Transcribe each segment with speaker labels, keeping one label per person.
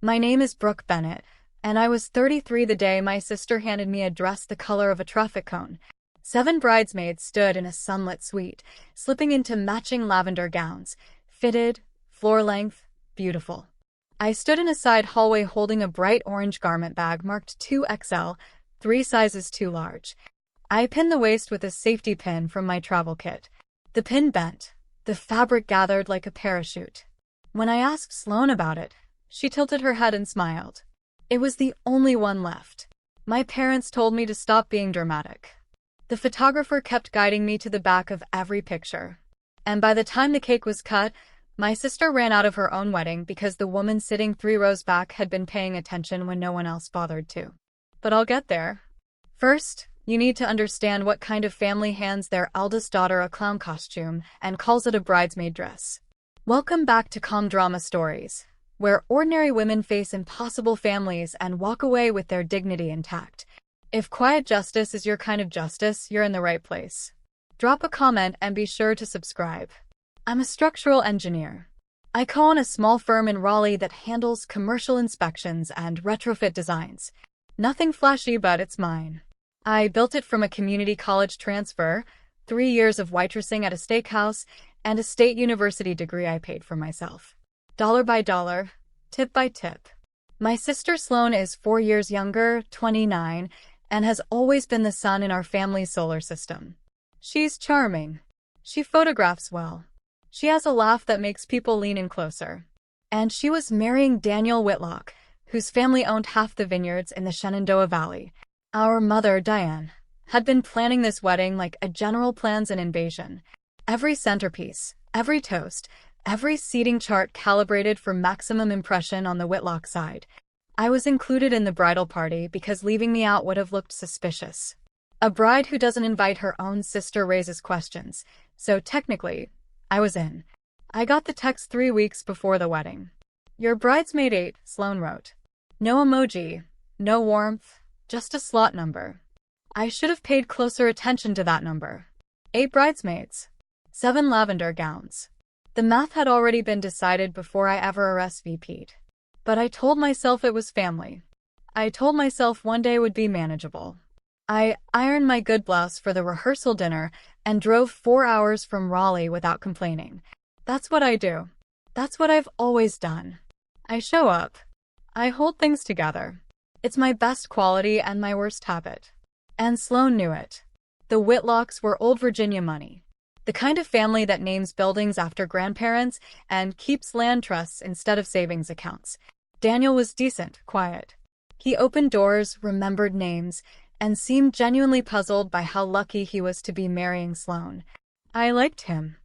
Speaker 1: My name is Brooke Bennett, and I was 33 the day my sister handed me a dress the color of a traffic cone. 7 bridesmaids stood in a sunlit suite, slipping into matching lavender gowns, fitted, floor-length, beautiful. I stood in a side hallway holding a bright orange garment bag marked 2XL, 3 sizes too large. I pinned the waist with a safety pin from my travel kit. The pin bent. The fabric gathered like a parachute. When I asked Sloane about it, she tilted her head and smiled. It was the only one left. My parents told me to stop being dramatic. The photographer kept guiding me to the back of every picture. And by the time the cake was cut, my sister ran out of her own wedding because the woman sitting 3 rows back had been paying attention when no one else bothered to. But I'll get there. First, you need to understand what kind of family hands their eldest daughter a clown costume and calls it a bridesmaid dress. Welcome back to Calm Drama Stories, where ordinary women face impossible families and walk away with their dignity intact. If quiet justice is your kind of justice, you're in the right place. Drop a comment and be sure to subscribe. I'm a structural engineer. I co-own a small firm in Raleigh that handles commercial inspections and retrofit designs. Nothing flashy, but it's mine. I built it from a community college transfer, 3 years of waitressing at a steakhouse, and a state university degree I paid for myself. Dollar by dollar, tip by tip. My sister Sloane is 4 years younger, 29, and has always been the sun in our family's solar system. She's charming. She photographs well. She has a laugh that makes people lean in closer. And she was marrying Daniel Whitlock, whose family owned half the vineyards in the Shenandoah Valley. Our mother, Diane, had been planning this wedding like a general plans an invasion. Every centerpiece, every toast, every seating chart calibrated for maximum impression on the Whitlock side. I was included in the bridal party because leaving me out would have looked suspicious. A bride who doesn't invite her own sister raises questions, so technically, I was in. I got the text 3 weeks before the wedding. Your bridesmaid 8, Sloane wrote. No emoji, no warmth, just a slot number. I should have paid closer attention to that number. 8 bridesmaids. 7 lavender gowns. The math had already been decided before I ever RSVP'd. But I told myself it was family. I told myself one day would be manageable. I ironed my good blouse for the rehearsal dinner and drove 4 hours from Raleigh without complaining. That's what I do. That's what I've always done. I show up. I hold things together. It's my best quality and my worst habit. And Sloane knew it. The Whitlocks were old Virginia money. The kind of family that names buildings after grandparents and keeps land trusts instead of savings accounts. Daniel was decent, quiet. He opened doors, remembered names, and seemed genuinely puzzled by how lucky he was to be marrying Sloane. I liked him.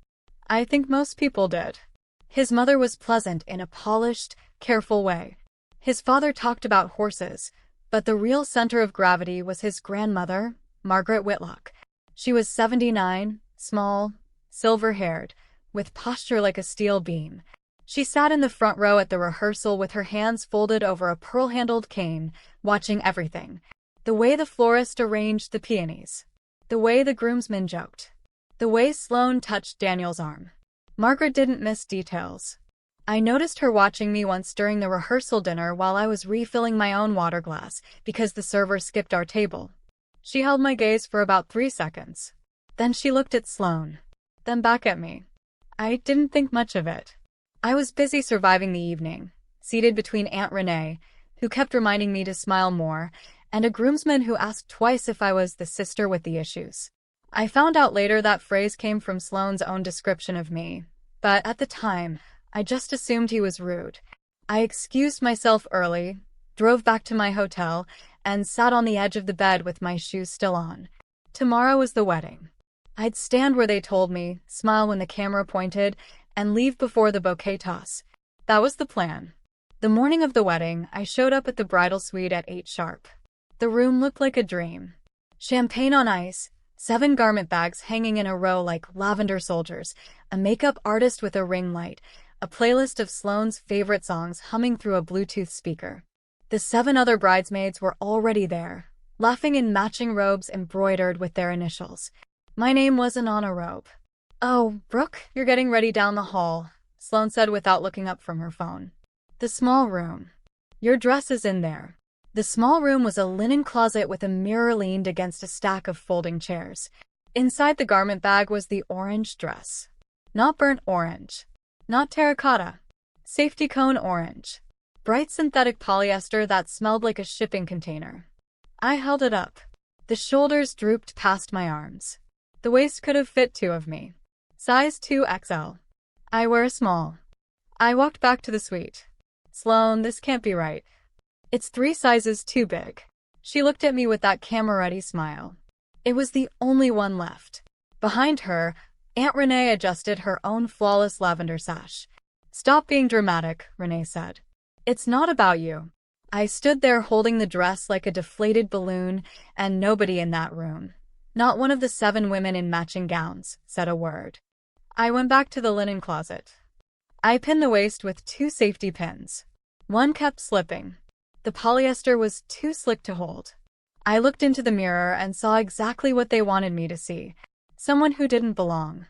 Speaker 1: I think most people did. His mother was pleasant in a polished, careful way. His father talked about horses, but the real center of gravity was his grandmother, Margaret Whitlock. She was 79, small, silver-haired, with posture like a steel beam. She sat in the front row at the rehearsal with her hands folded over a pearl-handled cane, watching everything. The way the florist arranged the peonies. The way the groomsmen joked. The way Sloane touched Daniel's arm. Margaret didn't miss details. I noticed her watching me once during the rehearsal dinner while I was refilling my own water glass because the server skipped our table. She held my gaze for about 3 seconds. Then she looked at Sloane. Then back at me. I didn't think much of it. I was busy surviving the evening, seated between Aunt Renee, who kept reminding me to smile more, and a groomsman who asked twice if I was the sister with the issues. I found out later that phrase came from Sloane's own description of me, but at the time, I just assumed he was rude. I excused myself early, drove back to my hotel, and sat on the edge of the bed with my shoes still on. Tomorrow was the wedding. I'd stand where they told me, smile when the camera pointed, and leave before the bouquet toss. That was the plan. The morning of the wedding, I showed up at the bridal suite at 8 sharp. The room looked like a dream. Champagne on ice, 7 garment bags hanging in a row like lavender soldiers, a makeup artist with a ring light, a playlist of Sloane's favorite songs humming through a Bluetooth speaker. The 7 other bridesmaids were already there, laughing in matching robes embroidered with their initials. My name wasn't on a robe. Oh, Brooke, you're getting ready down the hall, Sloane said without looking up from her phone. The small room. Your dress is in there." The small room was a linen closet with a mirror leaned against a stack of folding chairs. Inside the garment bag was the orange dress. Not burnt orange. Not terracotta. Safety cone orange. Bright synthetic polyester that smelled like a shipping container. I held it up. The shoulders drooped past my arms. The waist could have fit two of me. Size 2XL. I wear a small. I walked back to the suite. "Sloan, this can't be right. It's 3 sizes too big." She looked at me with that camera-ready smile. It was the only one left. Behind her, Aunt Renee adjusted her own flawless lavender sash. "Stop being dramatic," Renee said. "It's not about you." I stood there holding the dress like a deflated balloon, and nobody in that room, not one of the 7 women in matching gowns, said a word. I went back to the linen closet. I pinned the waist with 2 safety pins. One kept slipping. The polyester was too slick to hold. I looked into the mirror and saw exactly what they wanted me to see. Someone who didn't belong.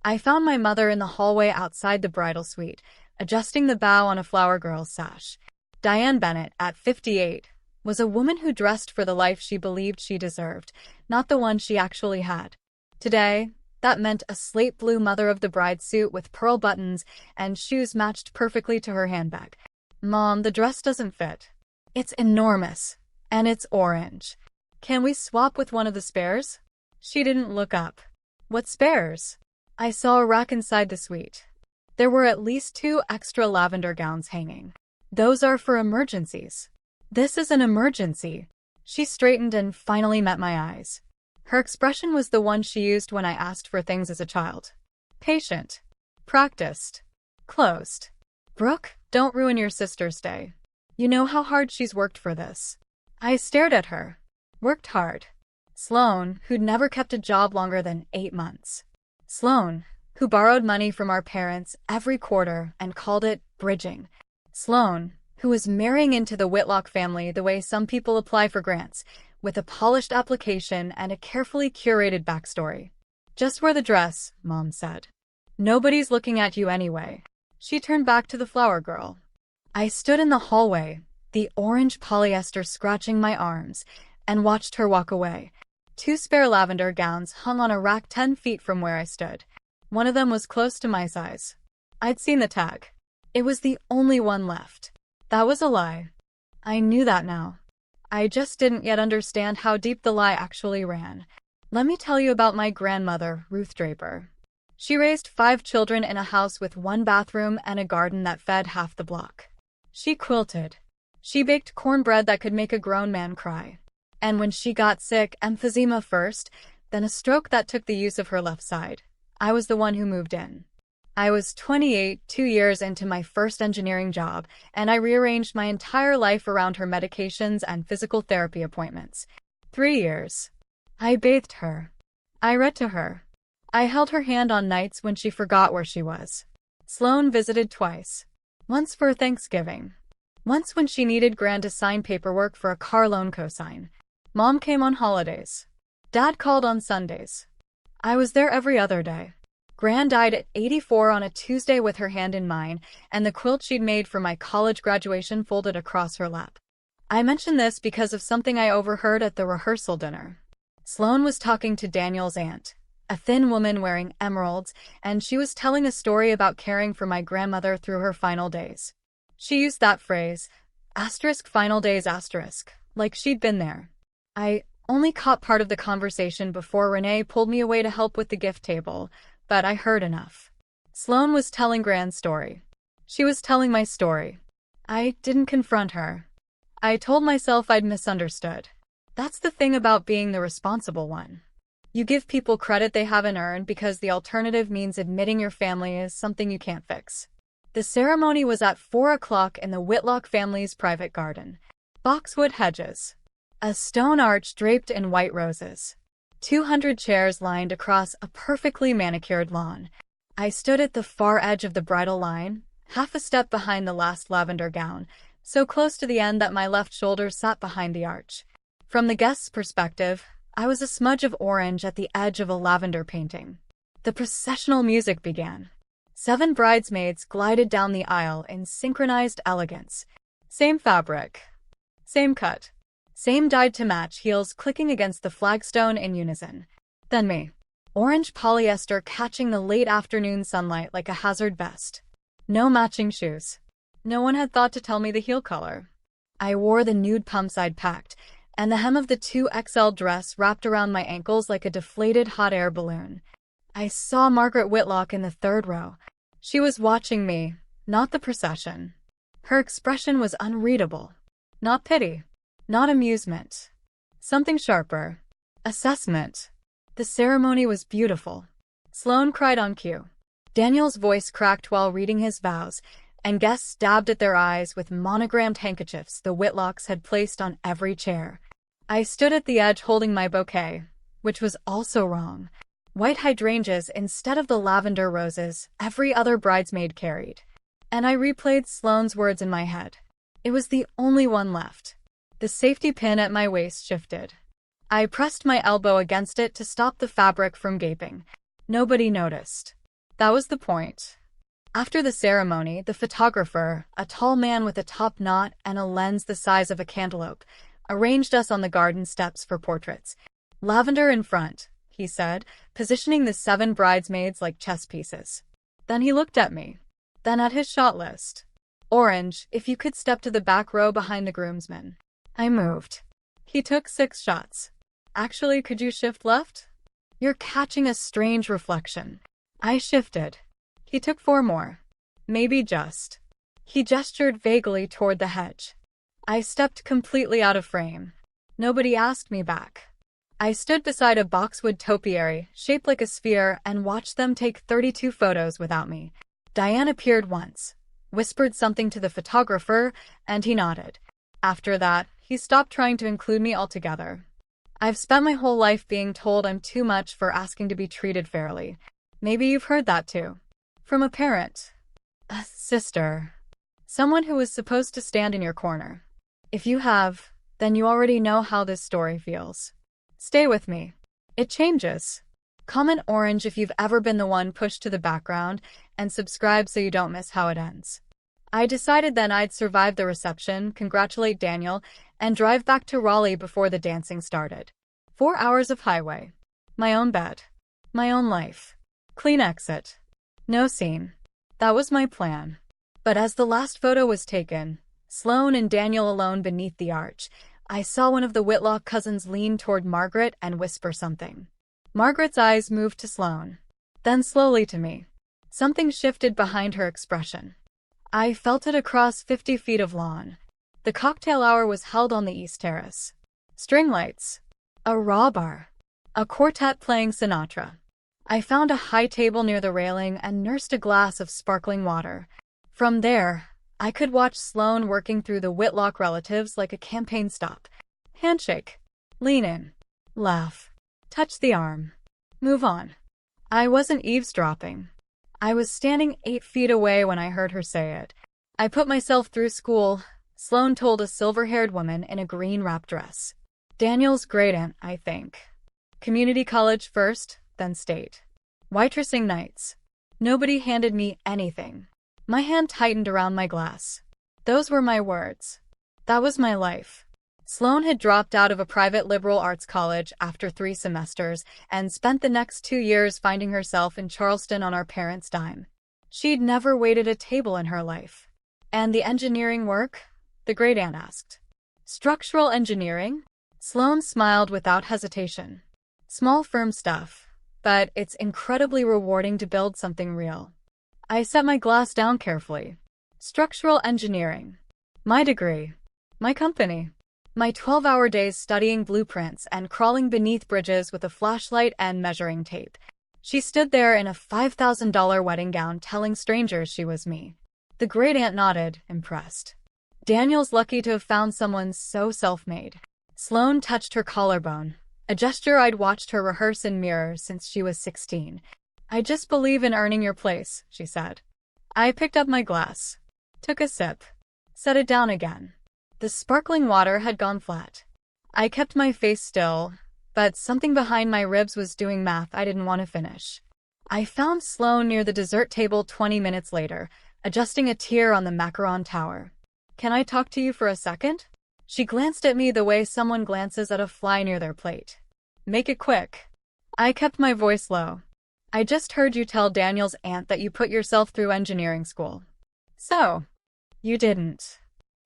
Speaker 1: I found my mother in the hallway outside the bridal suite, adjusting the bow on a flower girl's sash. Diane Bennett, at 58, was a woman who dressed for the life she believed she deserved, not the one she actually had. Today, that meant a slate blue mother-of-the-bride suit with pearl buttons and shoes matched perfectly to her handbag. "Mom, the dress doesn't fit. It's enormous, and it's orange. Can we swap with one of the spares?" She didn't look up. "What spares?" I saw a rack inside the suite. There were at least 2 extra lavender gowns hanging. "Those are for emergencies." "This is an emergency." She straightened and finally met my eyes. Her expression was the one she used when I asked for things as a child. Patient. Practiced. Closed. "Brooke, don't ruin your sister's day. You know how hard she's worked for this." I stared at her. Worked hard. Sloan, who'd never kept a job longer than 8 months. Sloan, who borrowed money from our parents every quarter and called it bridging. Sloan, who was marrying into the Whitlock family the way some people apply for grants, with a polished application and a carefully curated backstory. "Just wear the dress," Mom said. "Nobody's looking at you anyway." She turned back to the flower girl. I stood in the hallway, the orange polyester scratching my arms, and watched her walk away. 2 spare lavender gowns hung on a rack 10 feet from where I stood. One of them was close to my size. I'd seen the tag. It was the only one left. That was a lie. I knew that now. I just didn't yet understand how deep the lie actually ran. Let me tell you about my grandmother, Ruth Draper. She raised 5 children in a house with 1 bathroom and a garden that fed half the block. She quilted. She baked cornbread that could make a grown man cry. And when she got sick, emphysema first, then a stroke that took the use of her left side, I was the one who moved in. I was 28, 2 years into my first engineering job, and I rearranged my entire life around her medications and physical therapy appointments. 3 years. I bathed her. I read to her. I held her hand on nights when she forgot where she was. Sloan visited twice. Once for Thanksgiving. Once when she needed Gran to sign paperwork for a car loan cosign. Mom came on holidays. Dad called on Sundays. I was there every other day. Gran died at 84 on a Tuesday with her hand in mine, and the quilt she'd made for my college graduation folded across her lap. I mention this because of something I overheard at the rehearsal dinner. Sloan was talking to Daniel's aunt, a thin woman wearing emeralds, and she was telling a story about caring for my grandmother through her final days. She used that phrase, *final days*, like she'd been there. I only caught part of the conversation before Renee pulled me away to help with the gift table, but I heard enough. Sloan was telling Gran's story. She was telling my story. I didn't confront her. I told myself I'd misunderstood. That's the thing about being the responsible one. You give people credit they haven't earned because the alternative means admitting your family is something you can't fix. The ceremony was at 4 o'clock in the Whitlock family's private garden. Boxwood hedges. A stone arch draped in white roses. 200 chairs lined across a perfectly manicured lawn. I stood at the far edge of the bridal line, half a step behind the last lavender gown, so close to the end that my left shoulder sat behind the arch. From the guest's perspective, I was a smudge of orange at the edge of a lavender painting. The processional music began. 7 bridesmaids glided down the aisle in synchronized elegance. Same fabric. Same cut. Same dyed to match heels clicking against the flagstone in unison. Then me. Orange polyester catching the late afternoon sunlight like a hazard vest. No matching shoes. No one had thought to tell me the heel color. I wore the nude pumps I'd packed, and the hem of the 2XL dress wrapped around my ankles like a deflated hot air balloon. I saw Margaret Whitlock in the third row. She was watching me, not the procession. Her expression was unreadable. Not pity. Not amusement. Something sharper. Assessment. The ceremony was beautiful. Sloane cried on cue. Daniel's voice cracked while reading his vows, and guests dabbed at their eyes with monogrammed handkerchiefs the Whitlocks had placed on every chair. I stood at the edge holding my bouquet, which was also wrong. White hydrangeas instead of the lavender roses every other bridesmaid carried. And I replayed Sloane's words in my head. It was the only one left. The safety pin at my waist shifted. I pressed my elbow against it to stop the fabric from gaping. Nobody noticed. That was the point. After the ceremony, the photographer, a tall man with a top knot and a lens the size of a cantaloupe, arranged us on the garden steps for portraits. Lavender in front, he said, positioning the 7 bridesmaids like chess pieces. Then he looked at me. Then at his shot list. Orange, if you could step to the back row behind the groomsmen. I moved. He took 6 shots. Actually, could you shift left? You're catching a strange reflection. I shifted. He took 4 more. Maybe just. He gestured vaguely toward the hedge. I stepped completely out of frame. Nobody asked me back. I stood beside a boxwood topiary, shaped like a sphere, and watched them take 32 photos without me. Diane appeared once, whispered something to the photographer, and he nodded. After that, he stopped trying to include me altogether. I've spent my whole life being told I'm too much for asking to be treated fairly. Maybe you've heard that too. From a parent. A sister. Someone who was supposed to stand in your corner. If you have, then you already know how this story feels. Stay with me. It changes. Comment orange if you've ever been the one pushed to the background, and subscribe so you don't miss how it ends. I decided then I'd survive the reception, congratulate Daniel, and drive back to Raleigh before the dancing started. 4 hours of highway. My own bed. My own life. Clean exit. No scene. That was my plan. But as the last photo was taken, Sloane and Daniel alone beneath the arch, I saw one of the Whitlock cousins lean toward Margaret and whisper something. Margaret's eyes moved to Sloane, then slowly to me. Something shifted behind her expression. I felt it across 50 feet of lawn. The cocktail hour was held on the East Terrace. String lights. A raw bar. A quartet playing Sinatra. I found a high table near the railing and nursed a glass of sparkling water. From there, I could watch Sloane working through the Whitlock relatives like a campaign stop. Handshake. Lean in. Laugh. Touch the arm. Move on. I wasn't eavesdropping. I was standing 8 feet away when I heard her say it. I put myself through school, Sloane told a silver-haired woman in a green wrap dress. Daniel's great-aunt, I think. Community college first, then state. Waitressing nights. Nobody handed me anything. My hand tightened around my glass. Those were my words. That was my life. Sloane had dropped out of a private liberal arts college after 3 semesters and spent the next 2 years finding herself in Charleston on our parents' dime. She'd never waited a table in her life. And the engineering work? The great-aunt asked. Structural engineering? Sloane smiled without hesitation. Small firm stuff, but it's incredibly rewarding to build something real. I set my glass down carefully. Structural engineering. My degree. My company. My 12-hour days studying blueprints and crawling beneath bridges with a flashlight and measuring tape. She stood there in a $5,000 wedding gown telling strangers she was me. The great-aunt nodded, impressed. Daniel's lucky to have found someone so self-made. Sloane touched her collarbone, a gesture I'd watched her rehearse in mirrors since she was 16. I just believe in earning your place, she said. I picked up my glass, took a sip, set it down again. The sparkling water had gone flat. I kept my face still, but something behind my ribs was doing math I didn't want to finish. I found Sloane near the dessert table 20 minutes later, adjusting a tier on the macaron tower. Can I talk to you for a second? She glanced at me the way someone glances at a fly near their plate. Make it quick. I kept my voice low. I just heard you tell Daniel's aunt that you put yourself through engineering school. So, you didn't.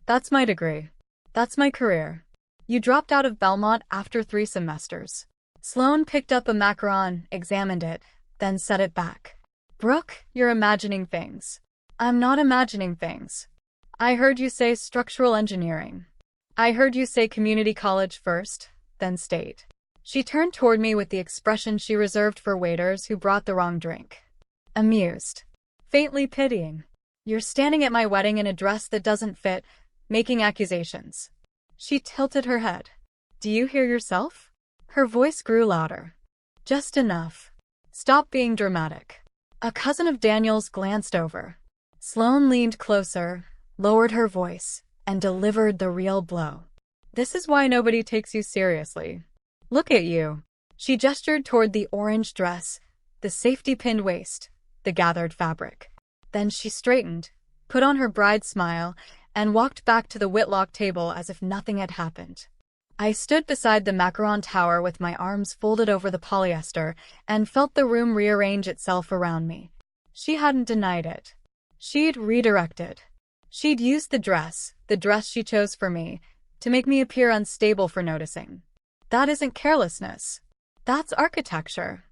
Speaker 1: That's my degree. That's my career. You dropped out of Belmont after 3 semesters. Sloane picked up a macaron, examined it, then set it back. Brooke, you're imagining things. I'm not imagining things. I heard you say structural engineering. I heard you say community college first, then state. She turned toward me with the expression she reserved for waiters who brought the wrong drink. Amused. Faintly pitying. You're standing at my wedding in a dress that doesn't fit, making accusations. She tilted her head. Do you hear yourself? Her voice grew louder. Just enough. Stop being dramatic. A cousin of Daniel's glanced over. Sloane leaned closer, lowered her voice, and delivered the real blow. This is why nobody takes you seriously. Look at you. She gestured toward the orange dress, the safety-pinned waist, the gathered fabric. Then she straightened, put on her bride smile, and walked back to the Whitlock table as if nothing had happened. I stood beside the macaron tower with my arms folded over the polyester and felt the room rearrange itself around me. She hadn't denied it. She'd redirected. She'd used the dress she chose for me, to make me appear unstable for noticing. That isn't carelessness. That's architecture.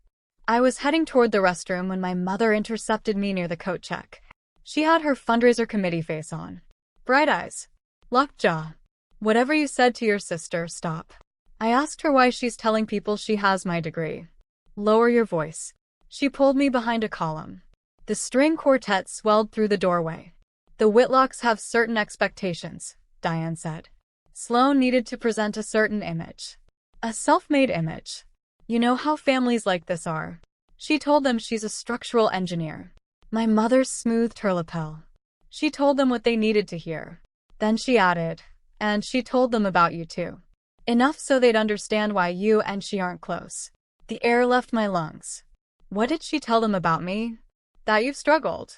Speaker 1: I was heading toward the restroom when my mother intercepted me near the coat check. She had her fundraiser committee face on. Bright eyes. Locked jaw. Whatever you said to your sister, stop. I asked her why she's telling people she has my degree. Lower your voice. She pulled me behind a column. The string quartet swelled through the doorway. The Whitlocks have certain expectations, Diane said. Sloane needed to present a certain image. A self-made image. You know how families like this are. She told them she's a structural engineer. My mother smoothed her lapel. She told them what they needed to hear. Then she added, and she told them about you too. Enough so they'd understand why you and she aren't close. The air left my lungs. What did she tell them about me? That you've struggled.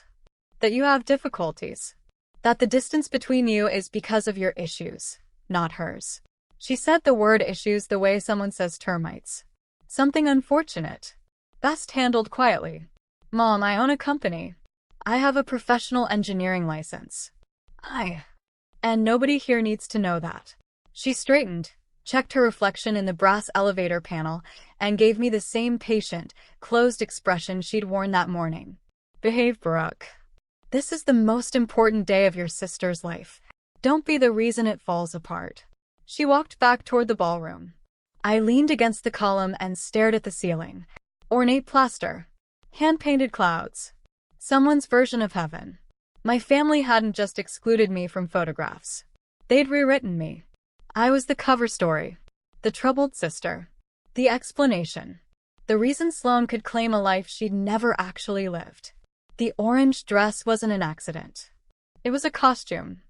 Speaker 1: That you have difficulties. That the distance between you is because of your issues, not hers. She said the word issues the way someone says termites. Something unfortunate. Best handled quietly. Mom, I own a company. I have a professional engineering license. And nobody here needs to know that. She straightened, checked her reflection in the brass elevator panel, and gave me the same patient, closed expression she'd worn that morning. Behave, Brooke. This is the most important day of your sister's life. Don't be the reason it falls apart. She walked back toward the ballroom. I leaned against the column and stared at the ceiling. Ornate plaster. Hand-painted clouds. Someone's version of heaven. My family hadn't just excluded me from photographs. They'd rewritten me. I was the cover story. The troubled sister. The explanation. The reason Sloane could claim a life she'd never actually lived. The orange dress wasn't an accident. It was a costume.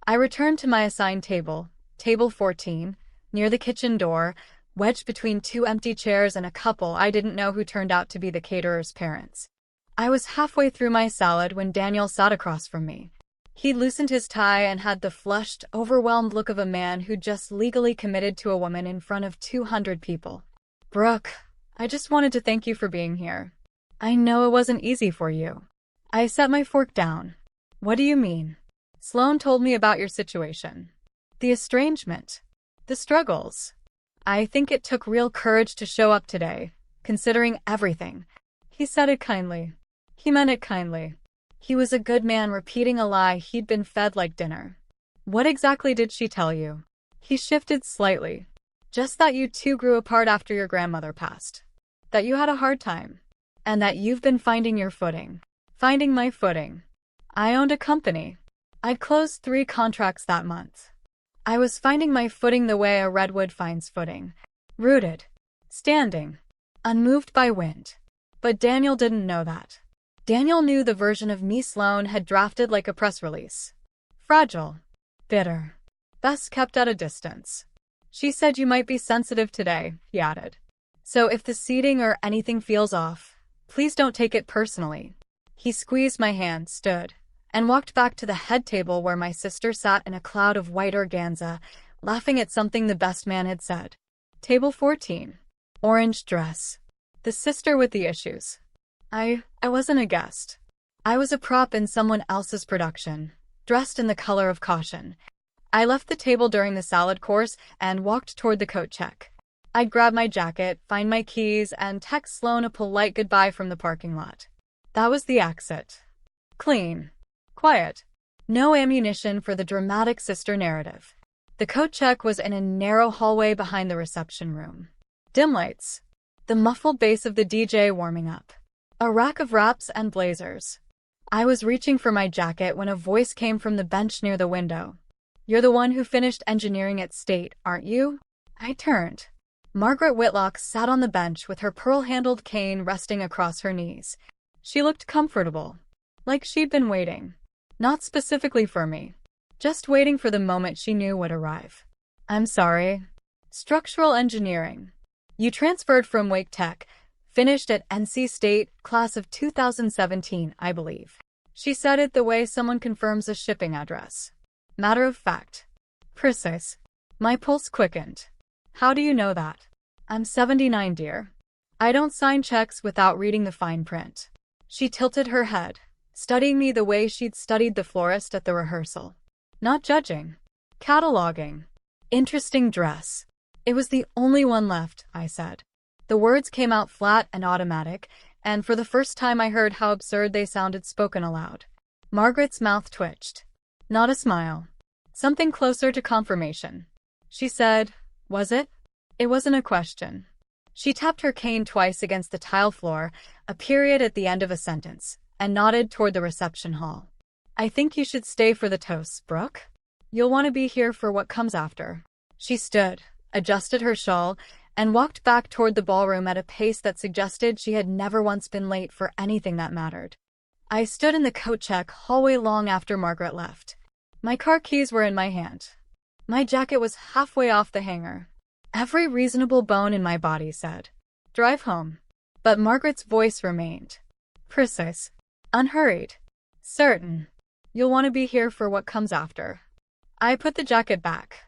Speaker 1: I returned to my assigned table, table 14, near the kitchen door, wedged between 2 empty chairs and a couple I didn't know who turned out to be the caterer's parents. I was halfway through my salad when Daniel sat across from me. He'd loosened his tie and had the flushed, overwhelmed look of a man who'd just legally committed to a woman in front of 200 people. Brooke, I just wanted to thank you for being here. I know it wasn't easy for you. I set my fork down. What do you mean? Sloane told me about your situation. The estrangement. The struggles. I think it took real courage to show up today, considering everything. He said it kindly. He meant it kindly. He was a good man repeating a lie he'd been fed like dinner. What exactly did she tell you? He shifted slightly. Just that you two grew apart after your grandmother passed. That you had a hard time. And that you've been finding your footing. Finding my footing. I owned a company. I'd closed 3 contracts that month. I was finding my footing the way a redwood finds footing. Rooted. Standing. Unmoved by wind. But Daniel didn't know that. Daniel knew the version of me Sloane had drafted like a press release. Fragile. Bitter. Best kept at a distance. She said you might be sensitive today, he added. So if the seating or anything feels off, please don't take it personally. He squeezed my hand, stood, and walked back to the head table where my sister sat in a cloud of white organza, laughing at something the best man had said. Table 14. Orange dress. The sister with the issues. I wasn't a guest. I was a prop in someone else's production, dressed in the color of caution. I left the table during the salad course and walked toward the coat check. I'd grab my jacket, find my keys, and text Sloane a polite goodbye from the parking lot. That was the exit. Clean. Quiet. No ammunition for the dramatic sister narrative. The coat check was in a narrow hallway behind the reception room. Dim lights. The muffled bass of the DJ warming up. A rack of wraps and blazers. I was reaching for my jacket when a voice came from the bench near the window. "You're the one who finished engineering at State, aren't you?" I turned. Margaret Whitlock sat on the bench with her pearl-handled cane resting across her knees. She looked comfortable, like she'd been waiting. Not specifically for me, just waiting for the moment she knew would arrive. "I'm sorry. Structural engineering. You transferred from Wake Tech, finished at NC State, class of 2017, I believe." She said it the way someone confirms a shipping address. Matter of fact. Precise. My pulse quickened. "How do you know that?" "I'm 79, dear. I don't sign checks without reading the fine print." She tilted her head, studying me the way she'd studied the florist at the rehearsal. Not judging. Cataloging. "Interesting dress." "It was the only one left," I said. The words came out flat and automatic, and for the first time I heard how absurd they sounded spoken aloud. Margaret's mouth twitched. Not a smile. Something closer to confirmation. She said, "Was it?" It wasn't a question. She tapped her cane twice against the tile floor, a period at the end of a sentence, and nodded toward the reception hall. "I think you should stay for the toasts, Brooke. You'll want to be here for what comes after." She stood, adjusted her shawl, and walked back toward the ballroom at a pace that suggested she had never once been late for anything that mattered. I stood in the coat check hallway long after Margaret left. My car keys were in my hand. My jacket was halfway off the hanger. Every reasonable bone in my body said, "Drive home." But Margaret's voice remained. Precise. Unhurried. Certain. "You'll want to be here for what comes after." I put the jacket back.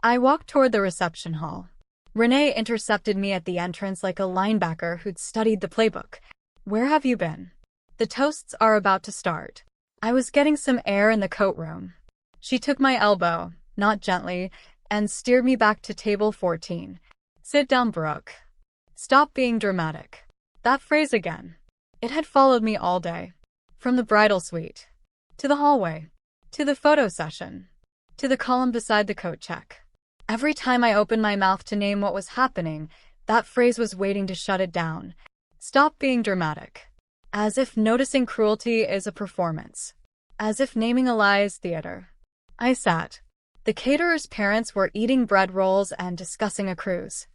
Speaker 1: I walked toward the reception hall. Renee intercepted me at the entrance like a linebacker who'd studied the playbook. "Where have you been?" "The toasts are about to start." I was getting some air in the coat room. She took my elbow, not gently, and steered me back to table 14. "Sit down, Brooke. Stop being dramatic." That phrase again. It had followed me all day. From the bridal suite, to the hallway, to the photo session, to the column beside the coat check. Every time I opened my mouth to name what was happening, that phrase was waiting to shut it down. Stop being dramatic. As if noticing cruelty is a performance. As if naming a lie is theater. I sat. The caterer's parents were eating bread rolls and discussing a cruise.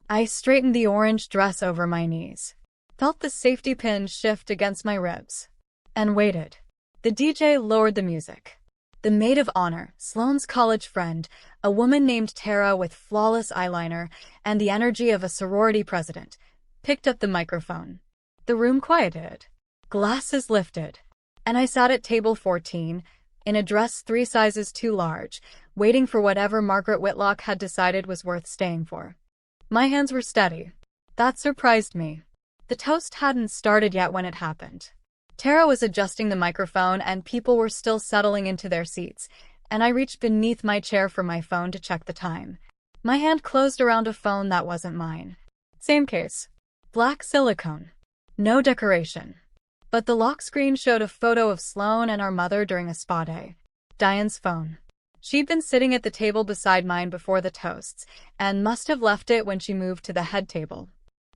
Speaker 1: I straightened the orange dress over my knees, felt the safety pin shift against my ribs, and waited. The DJ lowered the music. The maid of honor, Sloane's college friend, a woman named Tara with flawless eyeliner and the energy of a sorority president, picked up the microphone. The room quieted. Glasses lifted. And I sat at table 14, in a dress 3 sizes too large, waiting for whatever Margaret Whitlock had decided was worth staying for. My hands were steady. That surprised me. The toast hadn't started yet when it happened. Tara was adjusting the microphone and people were still settling into their seats, and I reached beneath my chair for my phone to check the time. My hand closed around a phone that wasn't mine. Same case. Black silicone. No decoration. But the lock screen showed a photo of Sloane and our mother during a spa day. Diane's phone. She'd been sitting at the table beside mine before the toasts, and must have left it when she moved to the head table.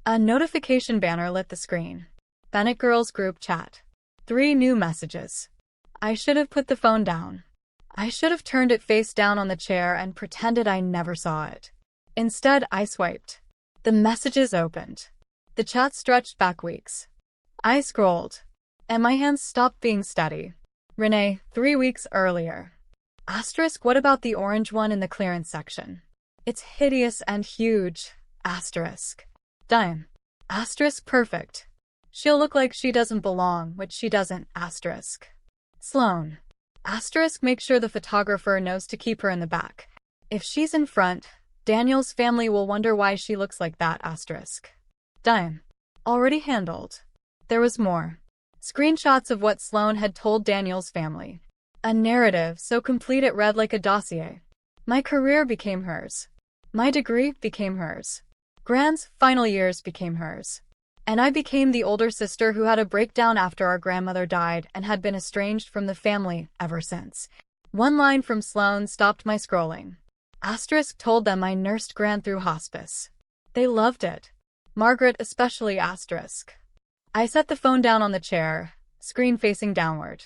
Speaker 1: A notification banner lit the screen. Bennett Girls Group Chat. 3 new messages. I should have put the phone down. I should have turned it face down on the chair and pretended I never saw it. Instead, I swiped. The messages opened. The chat stretched back weeks. I scrolled, and my hands stopped being steady. Renee, 3 weeks earlier. Asterisk, what about the orange one in the clearance section? It's hideous and huge. Asterisk. Diane. Asterisk, perfect. She'll look like she doesn't belong, which she doesn't. Asterisk. Sloane. Asterisk, make sure the photographer knows to keep her in the back. If she's in front, Daniel's family will wonder why she looks like that. Asterisk. Dime. Already handled. There was more. Screenshots of what Sloane had told Daniel's family. A narrative so complete it read like a dossier. My career became hers. My degree became hers. Gran's final years became hers. And I became the older sister who had a breakdown after our grandmother died and had been estranged from the family ever since. One line from Sloane stopped my scrolling. Asterisk told them I nursed Gran through hospice. They loved it. Margaret especially. Asterisk. I set the phone down on the chair, screen facing downward.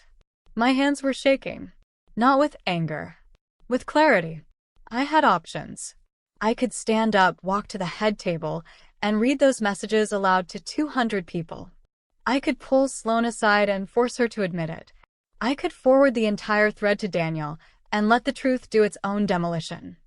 Speaker 1: My hands were shaking. Not with anger. With clarity. I had options. I could stand up, walk to the head table, and read those messages aloud to 200 people. I could pull Sloane aside and force her to admit it. I could forward the entire thread to Daniel and let the truth do its own demolition.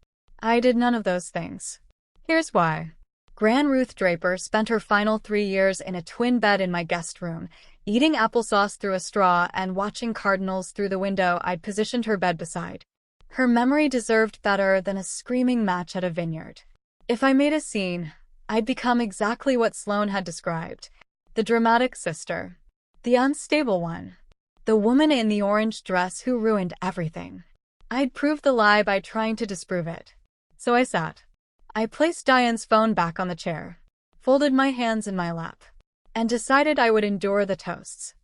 Speaker 1: I did none of those things. Here's why. Gran Ruth Draper spent her final 3 years in a twin bed in my guest room, eating applesauce through a straw and watching cardinals through the window I'd positioned her bed beside. Her memory deserved better than a screaming match at a vineyard. If I made a scene, I'd become exactly what Sloane had described. The dramatic sister. The unstable one. The woman in the orange dress who ruined everything. I'd proved the lie by trying to disprove it. So I sat. I placed Diane's phone back on the chair, folded my hands in my lap, and decided I would endure the toasts.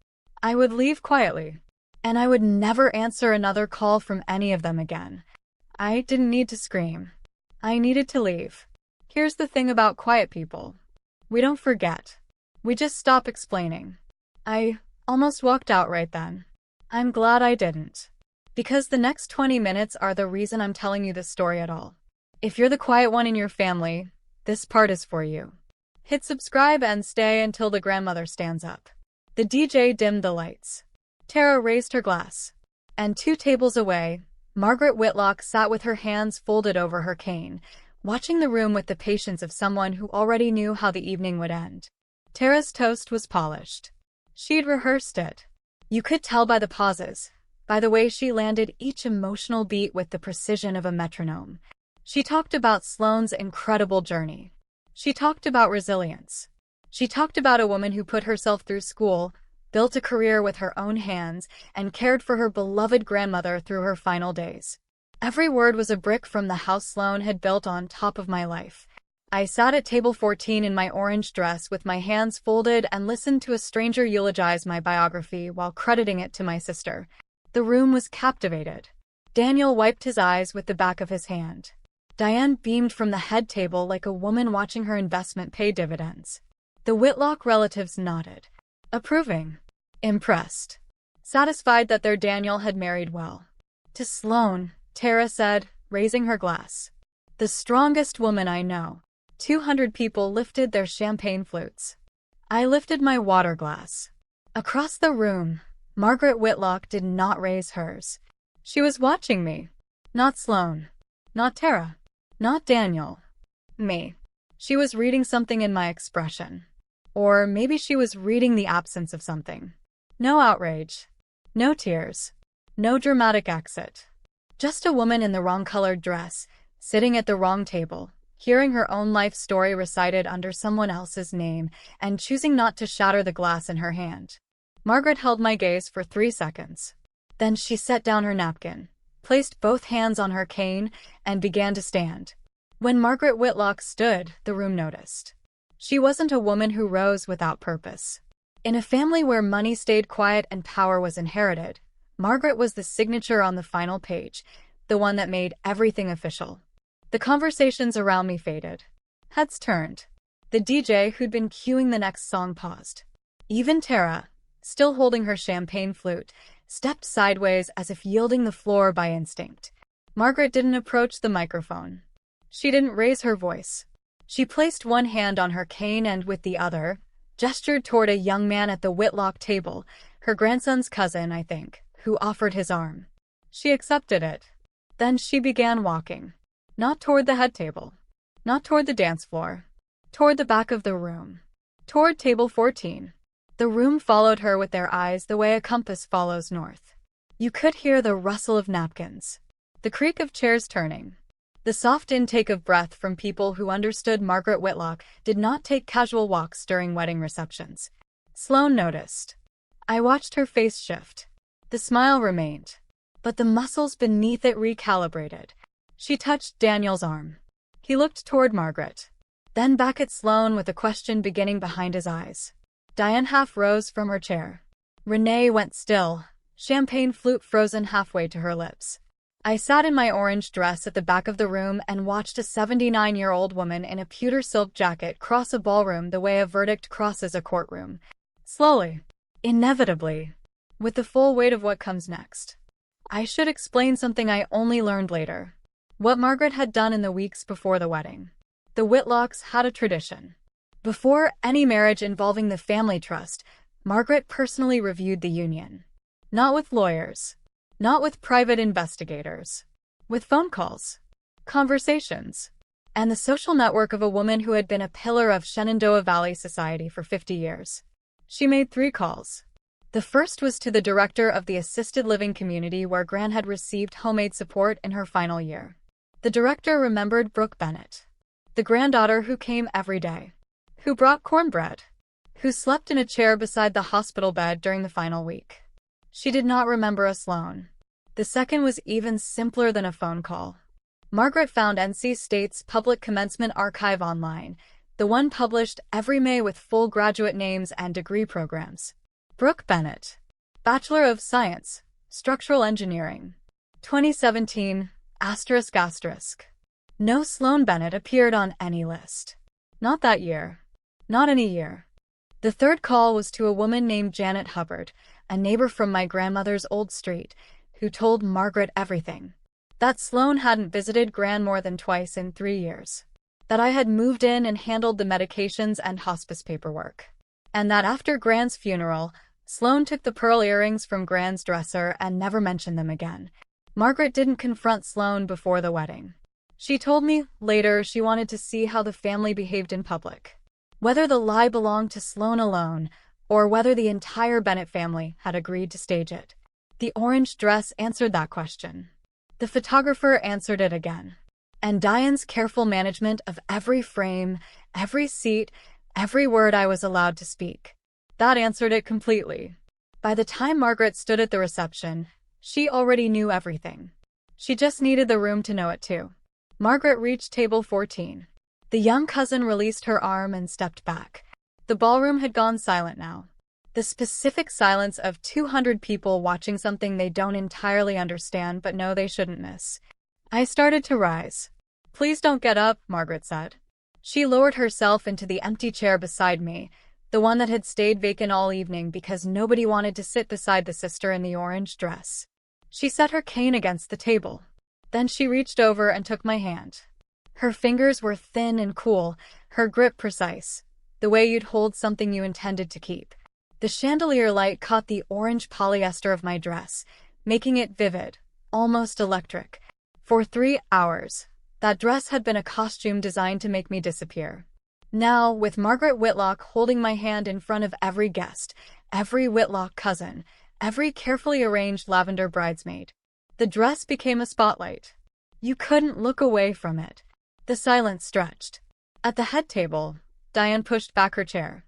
Speaker 1: I would leave quietly, and I would never answer another call from any of them again. I didn't need to scream. I needed to leave. Here's the thing about quiet people. We don't forget. We just stop explaining. I almost walked out right then. I'm glad I didn't. Because the next 20 minutes are the reason I'm telling you this story at all. If you're the quiet one in your family, this part is for you. Hit subscribe and stay until the grandmother stands up. The DJ dimmed the lights. Tara raised her glass. And 2 tables away, Margaret Whitlock sat with her hands folded over her cane, watching the room with the patience of someone who already knew how the evening would end. Tara's toast was polished. She'd rehearsed it. You could tell by the pauses, by the way she landed each emotional beat with the precision of a metronome. She talked about Sloane's incredible journey. She talked about resilience. She talked about a woman who put herself through school, built a career with her own hands, and cared for her beloved grandmother through her final days. Every word was a brick from the house Sloane had built on top of my life. I sat at table 14 in my orange dress with my hands folded and listened to a stranger eulogize my biography while crediting it to my sister. The room was captivated. Daniel wiped his eyes with the back of his hand. Diane beamed from the head table like a woman watching her investment pay dividends. The Whitlock relatives nodded. Approving. Impressed. Satisfied that their Daniel had married well. To Sloane, Tara said, raising her glass. The strongest woman I know. 200 people lifted their champagne flutes. I lifted my water glass. Across the room, Margaret Whitlock did not raise hers. She was watching me. Not Sloane. Not Tara. Not Daniel. Me. She was reading something in my expression. Or maybe she was reading the absence of something. No outrage. No tears. No dramatic exit. Just a woman in the wrong-colored dress, sitting at the wrong table, hearing her own life story recited under someone else's name, and choosing not to shatter the glass in her hand. Margaret held my gaze for 3 seconds. Then she set down her napkin, placed both hands on her cane, and began to stand. When Margaret Whitlock stood, the room noticed. She wasn't a woman who rose without purpose. In a family where money stayed quiet and power was inherited, Margaret was the signature on the final page, the one that made everything official. The conversations around me faded. Heads turned. The DJ who'd been cueing the next song paused. Even Tara, still holding her champagne flute, stepped sideways as if yielding the floor by instinct. Margaret didn't approach the microphone. She didn't raise her voice. She placed one hand on her cane and with the other, gestured toward a young man at the Whitlock table, her grandson's cousin, I think, who offered his arm. She accepted it. Then she began walking. Not toward the head table. Not toward the dance floor. Toward the back of the room. Toward table 14. The room followed her with their eyes the way a compass follows north. You could hear the rustle of napkins, the creak of chairs turning, the soft intake of breath from people who understood Margaret Whitlock did not take casual walks during wedding receptions. Sloane noticed. I watched her face shift. The smile remained, but the muscles beneath it recalibrated. She touched Daniel's arm. He looked toward Margaret, then back at Sloane with a question beginning behind his eyes. Diane half rose from her chair. Renee went still, champagne flute frozen halfway to her lips. I sat in my orange dress at the back of the room and watched a 79-year-old woman in a pewter silk jacket cross a ballroom the way a verdict crosses a courtroom. Slowly, inevitably, with the full weight of what comes next. I should explain something I only learned later. What Margaret had done in the weeks before the wedding. The Whitlocks had a tradition. Before any marriage involving the family trust, Margaret personally reviewed the union. Not with lawyers. Not with private investigators. With phone calls. Conversations. And the social network of a woman who had been a pillar of Shenandoah Valley society for 50 years. She made 3 calls. The first was to the director of the assisted living community where Gran had received homemade support in her final year. The director remembered Brooke Bennett, the granddaughter who came every day, who brought cornbread, who slept in a chair beside the hospital bed during the final week. She did not remember a Sloane. The second was even simpler than a phone call. Margaret found NC State's public commencement archive online, the one published every May with full graduate names and degree programs. Brooke Bennett, Bachelor of Science, Structural Engineering, 2017, ***. No Sloane Bennett appeared on any list. Not that year. Not any year. The third call was to a woman named Janet Hubbard, a neighbor from my grandmother's old street, who told Margaret everything. That Sloane hadn't visited Gran more than twice in 3 years. That I had moved in and handled the medications and hospice paperwork. And that after Gran's funeral, Sloane took the pearl earrings from Gran's dresser and never mentioned them again. Margaret didn't confront Sloane before the wedding. She told me later she wanted to see how the family behaved in public. Whether the lie belonged to Sloane alone, or whether the entire Bennett family had agreed to stage it. The orange dress answered that question. The photographer answered it again. And Diane's careful management of every frame, every seat, every word I was allowed to speak. That answered it completely. By the time Margaret stood at the reception, she already knew everything. She just needed the room to know it too. Margaret reached table 14. The young cousin released her arm and stepped back. The ballroom had gone silent now. The specific silence of 200 people watching something they don't entirely understand but know they shouldn't miss. I started to rise. "Please don't get up," Margaret said. She lowered herself into the empty chair beside me, the one that had stayed vacant all evening because nobody wanted to sit beside the sister in the orange dress. She set her cane against the table. Then she reached over and took my hand. Her fingers were thin and cool, her grip precise, the way you'd hold something you intended to keep. The chandelier light caught the orange polyester of my dress, making it vivid, almost electric. For 3 hours, that dress had been a costume designed to make me disappear. Now, with Margaret Whitlock holding my hand in front of every guest, every Whitlock cousin, every carefully arranged lavender bridesmaid, the dress became a spotlight. You couldn't look away from it. The silence stretched. At the head table, Diane pushed back her chair.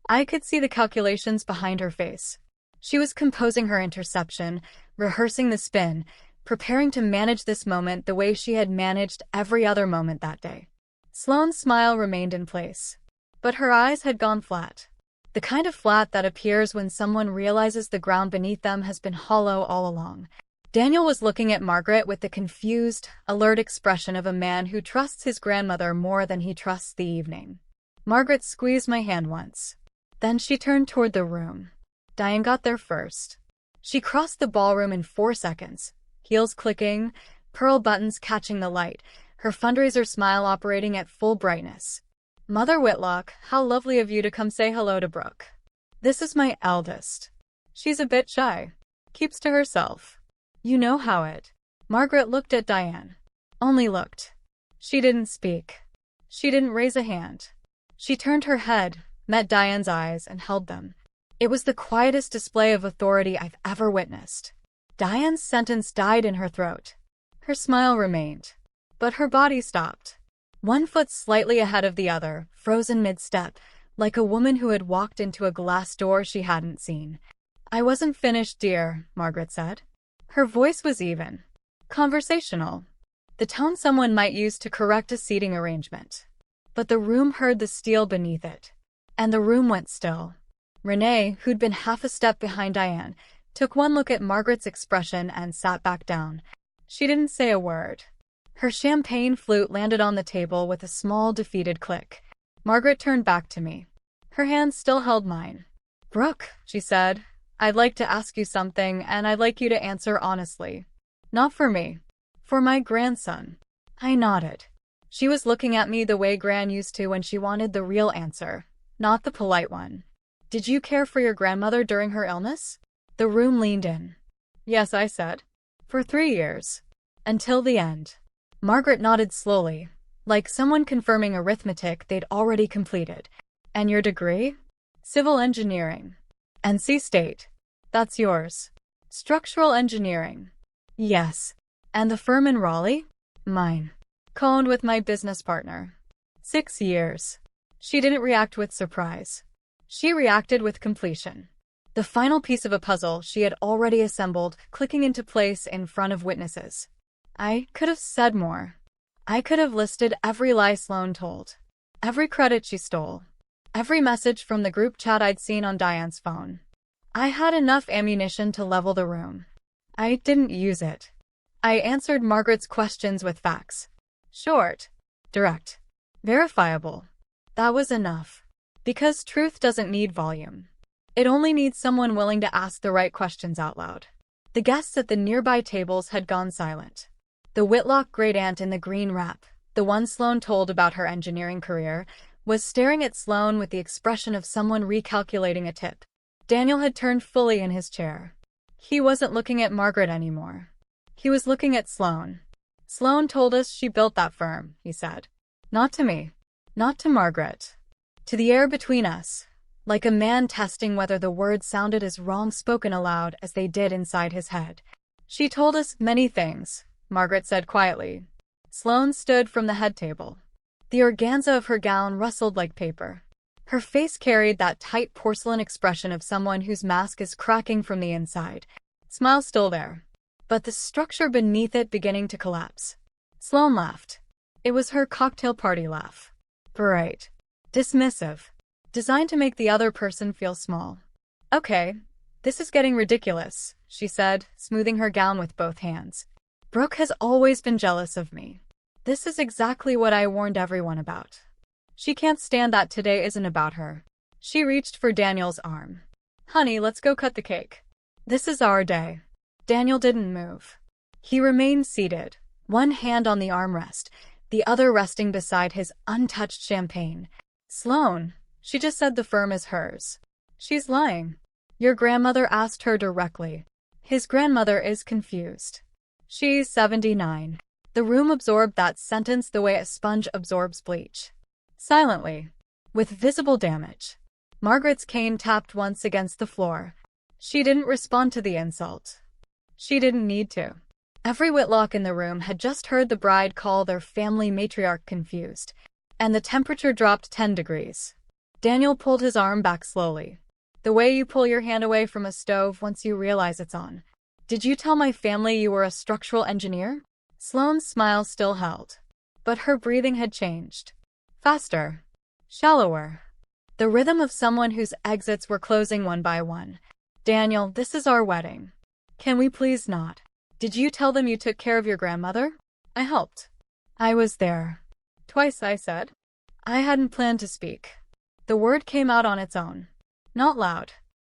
Speaker 1: I could see the calculations behind her face. She was composing her interception, rehearsing the spin, preparing to manage this moment the way she had managed every other moment that day. Sloane's smile remained in place, but her eyes had gone flat. The kind of flat that appears when someone realizes the ground beneath them has been hollow all along. Daniel was looking at Margaret with the confused, alert expression of a man who trusts his grandmother more than he trusts the evening. Margaret squeezed my hand once. Then she turned toward the room. Diane got there first. She crossed the ballroom in 4 seconds, heels clicking, pearl buttons catching the light, her fundraiser smile operating at full brightness. "Mother Whitlock, how lovely of you to come say hello to Brooke. This is my eldest. She's a bit shy. Keeps to herself. You know how it." Margaret looked at Diane. Only looked. She didn't speak. She didn't raise a hand. She turned her head, met Diane's eyes, and held them. It was the quietest display of authority I've ever witnessed. Diane's sentence died in her throat. Her smile remained, but her body stopped. One foot slightly ahead of the other, frozen mid-step, like a woman who had walked into a glass door she hadn't seen. "I wasn't finished, dear," Margaret said. Her voice was even, conversational, the tone someone might use to correct a seating arrangement. But the room heard the steel beneath it, and the room went still. Renee, who'd been half a step behind Diane, took one look at Margaret's expression and sat back down. She didn't say a word. Her champagne flute landed on the table with a small, defeated click. Margaret turned back to me. Her hand still held mine. "Brooke," she said, "I'd like to ask you something, and I'd like you to answer honestly. Not for me. For my grandson." I nodded. She was looking at me the way Gran used to when she wanted the real answer, not the polite one. "Did you care for your grandmother during her illness?" The room leaned in. "Yes," I said. "For 3 years. Until the end." Margaret nodded slowly, like someone confirming arithmetic they'd already completed. "And your degree?" "Civil engineering." "NC State." "That's yours." "Structural engineering." "Yes." "And the firm in Raleigh?" "Mine." "Co-owned with my business partner." 6 years. She didn't react with surprise. She reacted with completion. The final piece of a puzzle she had already assembled, clicking into place in front of witnesses. I could have said more. I could have listed every lie Sloane told, every credit she stole, every message from the group chat I'd seen on Diane's phone. I had enough ammunition to level the room. I didn't use it. I answered Margaret's questions with facts. Short, direct, verifiable. That was enough. Because truth doesn't need volume. It only needs someone willing to ask the right questions out loud. The guests at the nearby tables had gone silent. The Whitlock great-aunt in the green wrap, the one Sloane told about her engineering career, was staring at Sloane with the expression of someone recalculating a tip. Daniel had turned fully in his chair. He wasn't looking at Margaret anymore. He was looking at Sloane. "Sloane told us she built that firm," he said. "Not to me. Not to Margaret. To the air between us." Like a man testing whether the words sounded as wrong spoken aloud as they did inside his head. "She told us many things," Margaret said quietly. Sloane stood from the head table. The organza of her gown rustled like paper. Her face carried that tight porcelain expression of someone whose mask is cracking from the inside. Smile still there, but the structure beneath it beginning to collapse. Sloane laughed. It was her cocktail party laugh. Bright. Dismissive. Designed to make the other person feel small. "Okay, this is getting ridiculous," she said, smoothing her gown with both hands. "Brooke has always been jealous of me. This is exactly what I warned everyone about. She can't stand that today isn't about her." She reached for Daniel's arm. "Honey, let's go cut the cake. This is our day." Daniel didn't move. He remained seated, one hand on the armrest, the other resting beside his untouched champagne. "Sloane, she just said the firm is hers." "She's lying." "Your grandmother asked her directly." His grandmother is confused. "She's 79. The room absorbed that sentence the way a sponge absorbs bleach. Silently, with visible damage. Margaret's cane tapped once against the floor. She didn't respond to the insult. She didn't need to. Every Whitlock in the room had just heard the bride call their family matriarch confused, and the temperature dropped 10 degrees. Daniel pulled his arm back slowly. "The way you pull your hand away from a stove once you realize it's on. Did you tell my family you were a structural engineer?" Sloane's smile still held, but her breathing had changed. Faster. Shallower. The rhythm of someone whose exits were closing one by one. "Daniel, this is our wedding. Can we please not? Did you tell them you took care of your grandmother?" "I helped. I was there." "Twice," I said. I hadn't planned to speak. The word came out on its own. Not loud.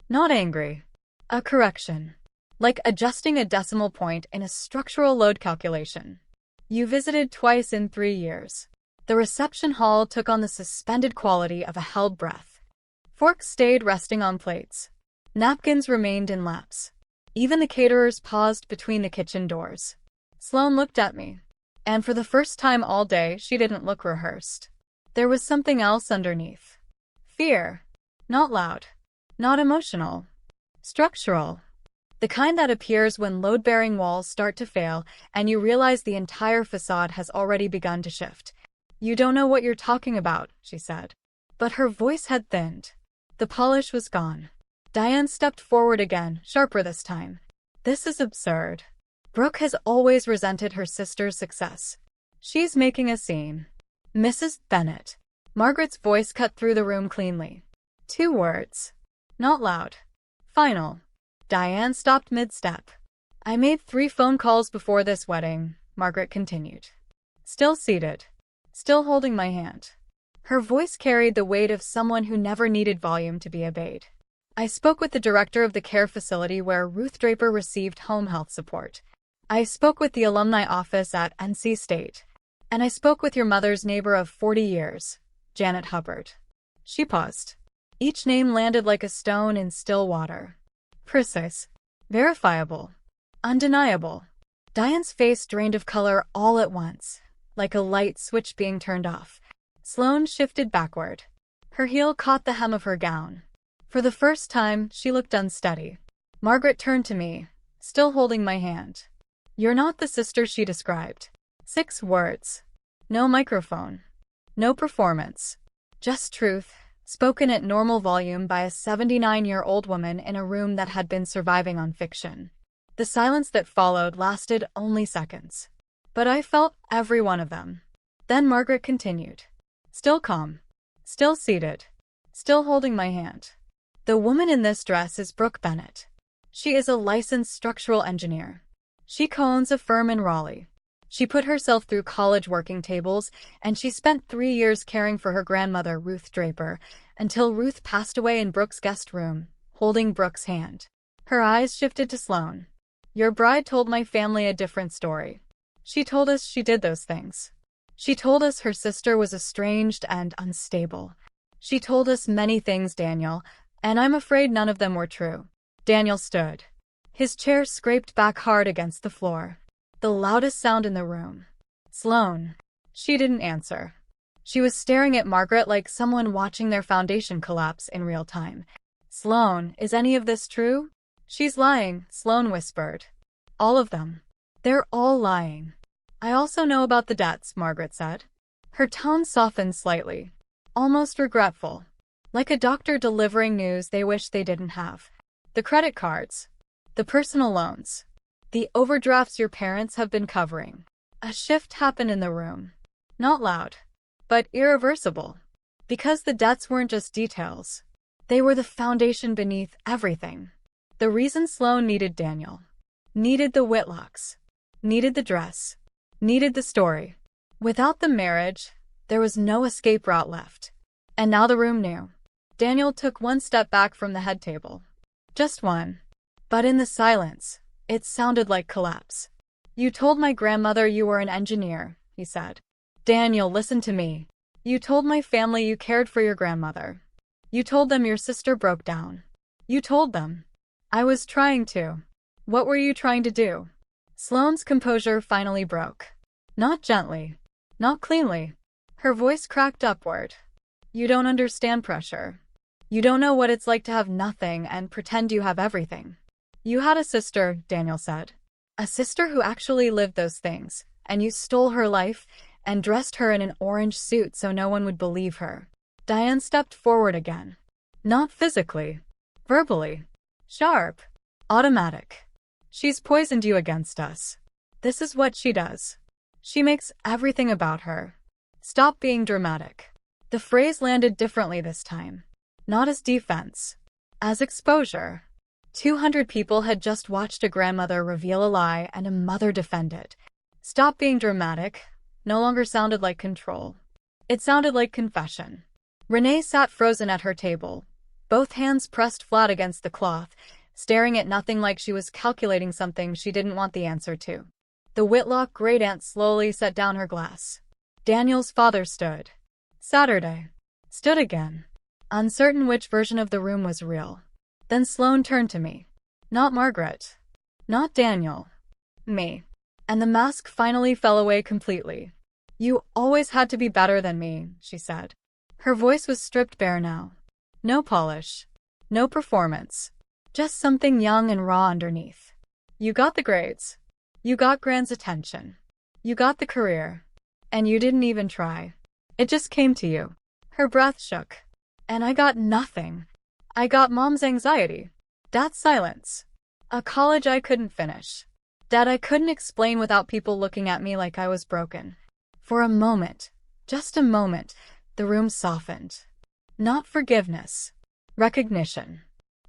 Speaker 1: Not angry. A correction. Like adjusting a decimal point in a structural load calculation. "You visited twice in 3 years." The reception hall took on the suspended quality of a held breath. Forks stayed resting on plates. Napkins remained in laps. Even the caterers paused between the kitchen doors. Sloane looked at me. And for the first time all day, she didn't look rehearsed. There was something else underneath. Fear. Not loud. Not emotional. Structural. The kind that appears when load-bearing walls start to fail and you realize the entire facade has already begun to shift. "You don't know what you're talking about," she said. But her voice had thinned. The polish was gone. Diane stepped forward again, sharper this time. "This is absurd. Brooke has always resented her sister's success. She's making a scene." "Mrs. Bennet." Margaret's voice cut through the room cleanly. 2 words. Not loud. Final. Diane stopped mid-step. "I made 3 phone calls before this wedding," Margaret continued. Still seated. Still holding my hand. Her voice carried the weight of someone who never needed volume to be obeyed. "I spoke with the director of the care facility where Ruth Draper received home health support. I spoke with the alumni office at NC State. And I spoke with your mother's neighbor of 40 years, Janet Hubbard." She paused. Each name landed like a stone in still water. Precise. Verifiable. Undeniable. Diane's face drained of color all at once, like a light switch being turned off. Sloane shifted backward. Her heel caught the hem of her gown. For the first time, she looked unsteady. Margaret turned to me, still holding my hand. "You're not the sister she described." 6 words. No microphone. No performance. Just truth, spoken at normal volume by a 79-year-old woman in a room that had been surviving on fiction. The silence that followed lasted only seconds. But I felt every one of them. Then Margaret continued. Still calm. Still seated. Still holding my hand. "The woman in this dress is Brooke Bennet. She is a licensed structural engineer. She co-owns a firm in Raleigh. She put herself through college working tables, and she spent 3 years caring for her grandmother, Ruth Draper, until Ruth passed away in Brooke's guest room, holding Brooke's hand." Her eyes shifted to Sloane. "Your bride told my family a different story. She told us she did those things. She told us her sister was estranged and unstable. She told us many things, Daniel, and I'm afraid none of them were true." Daniel stood. His chair scraped back hard against the floor. The loudest sound in the room. Sloane. She didn't answer. She was staring at Margaret like someone watching their foundation collapse in real time. "Sloane, is any of this true?" "She's lying," Sloane whispered. "All of them. They're all lying." "I also know about the debts," Margaret said. Her tone softened slightly. Almost regretful. Like a doctor delivering news they wish they didn't have. "The credit cards. The personal loans. The overdrafts your parents have been covering." A shift happened in the room. Not loud, but irreversible. Because the debts weren't just details. They were the foundation beneath everything. The reason Sloane needed Daniel. Needed the Whitlocks. Needed the dress. Needed the story. Without the marriage, there was no escape route left. And now the room knew. Daniel took 1 step back from the head table. Just one. But in the silence, it sounded like collapse. "You told my grandmother you were an engineer," he said. "Daniel, listen to me. You told my family you cared for your grandmother. You told them your sister broke down. You told them." "I was trying to." "What were you trying to do?" Sloane's composure finally broke. Not gently. Not cleanly. Her voice cracked upward. "You don't understand pressure. You don't know what it's like to have nothing and pretend you have everything. You had a sister," Daniel said. "A sister who actually lived those things, and you stole her life and dressed her in an orange suit so no one would believe her." Diane stepped forward again. Not physically. Verbally. Sharp. Automatic. "She's poisoned you against us. This is what she does. She makes everything about her. Stop being dramatic." The phrase landed differently this time. Not as defense. As exposure. 200 people had just watched a grandmother reveal a lie and a mother defend it. Stop being dramatic no longer sounded like control. It sounded like confession. Renee sat frozen at her table, both hands pressed flat against the cloth, staring at nothing like she was calculating something she didn't want the answer to. The Whitlock great-aunt slowly set down her glass. Daniel's father stood. Saturday. Stood again. Uncertain which version of the room was real. Then Sloane turned to me. Not Margaret. Not Daniel. Me. And the mask finally fell away completely. "You always had to be better than me," she said. Her voice was stripped bare now. No polish. No performance. Just something young and raw underneath. You got the grades. You got Grant's attention. You got the career. And you didn't even try. It just came to you. Her breath shook. And I got nothing. I got Mom's anxiety. Dad's silence. A college I couldn't finish. Dad I couldn't explain without people looking at me like I was broken. For a moment, just a moment, the room softened. Not forgiveness. Recognition.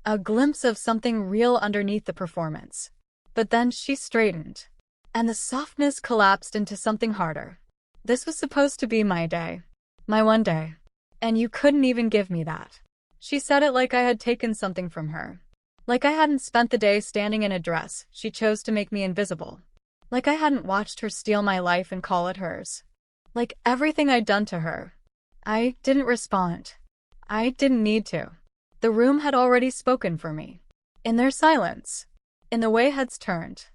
Speaker 1: A glimpse of something real underneath the performance. But then she straightened. And the softness collapsed into something harder. This was supposed to be my day. My one day. And you couldn't even give me that. She said it like I had taken something from her. Like I hadn't spent the day standing in a dress she chose to make me invisible. Like I hadn't watched her steal my life and call it hers. Like everything I'd done to her. I didn't respond. I didn't need to. The room had already spoken for me. In their silence. In the way heads turned.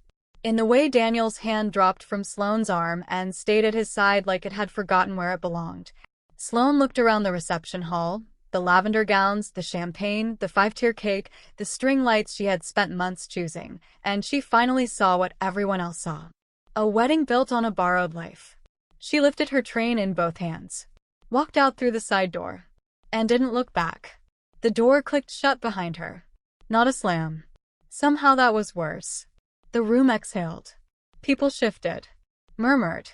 Speaker 1: In the way Daniel's hand dropped from Sloane's arm and stayed at his side like it had forgotten where it belonged. Sloane looked around the reception hall, the lavender gowns, the champagne, the 5-tier cake, the string lights she had spent months choosing, and she finally saw what everyone else saw. A wedding built on a borrowed life. She lifted her train in both hands, walked out through the side door, and didn't look back. The door clicked shut behind her. Not a slam. Somehow that was worse. The room exhaled. People shifted, murmured,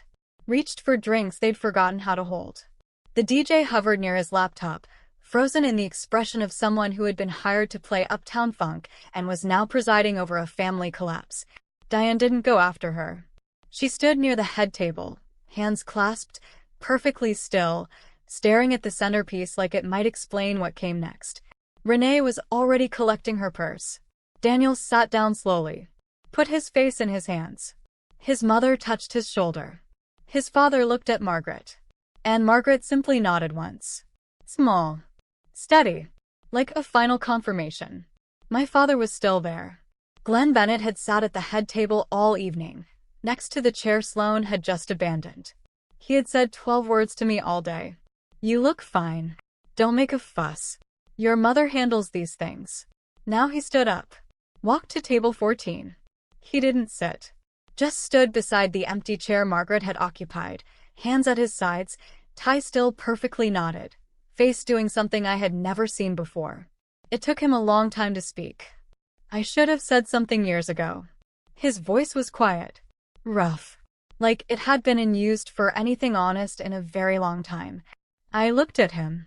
Speaker 1: reached for drinks they'd forgotten how to hold. The DJ hovered near his laptop, frozen in the expression of someone who had been hired to play Uptown Funk and was now presiding over a family collapse. Diane didn't go after her. She stood near the head table, hands clasped, perfectly still, staring at the centerpiece like it might explain what came next. Renee was already collecting her purse. Daniel sat down slowly, put his face in his hands. His mother touched his shoulder. His father looked at Margaret. And Margaret simply nodded once. Small. Steady. Like a final confirmation. My father was still there. Glenn Bennett had sat at the head table all evening, next to the chair Sloane had just abandoned. He had said 12 words to me all day. You look fine. Don't make a fuss. Your mother handles these things. Now he stood up. Walked to table 14. He didn't sit. Just stood beside the empty chair Margaret had occupied, hands at his sides, tie still perfectly knotted, face doing something I had never seen before. It took him a long time to speak. I should have said something years ago. His voice was quiet, rough, like it had been unused for anything honest in a very long time. I looked at him.